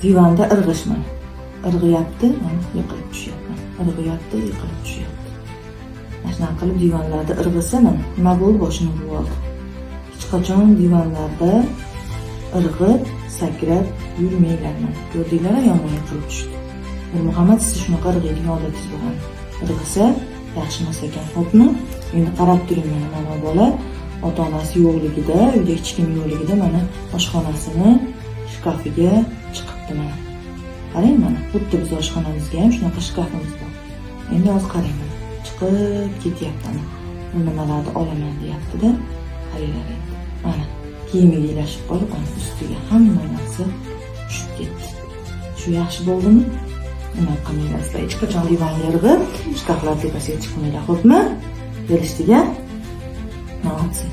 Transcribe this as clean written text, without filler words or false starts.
Divanda irg'ishman. Irg'iyapti, men yiqilib tushyapman. Irg'iyapti, yiqilib tushyapti. Mana shunaqa qilib divanlarda irg'isa men nima bo'ldi, boshimni bo'ldi. Hech qachon divanlarda irg'ib, sakrab yurmanglar. Ko'rdinglar, yomon yiqilib tushdi. Muhammad, siz shunaqa irg'iydigan odatingiz bo'lgan. Irg'isa yaxshi emas ekan, xo'pmi? Endi qarab turing, mana bola ota-onasi yo'qligida, uyda hech kim yo'qligida mana oshxonasini shkafiga chiqibdi mana. Qarang mana, xuddi biz oshxonamizga ham shunaqa shkafimiz bor. Endi hozir qarang mana, chiqib ketyapti mana. Bu nimalarni olaman deyapti-da. Qaranglar endi. Mana kiyimiga ilashib qolib, mana ustiga hamma narsa tushib ketdi. Shu yaxshi bo'ldimi? Nima qilmanglar, sizlar hech qachon divanga irg'ib, shkaflar tepasiga chiqmanglar, xo'pmi? Kelishdik-a? Молодцы.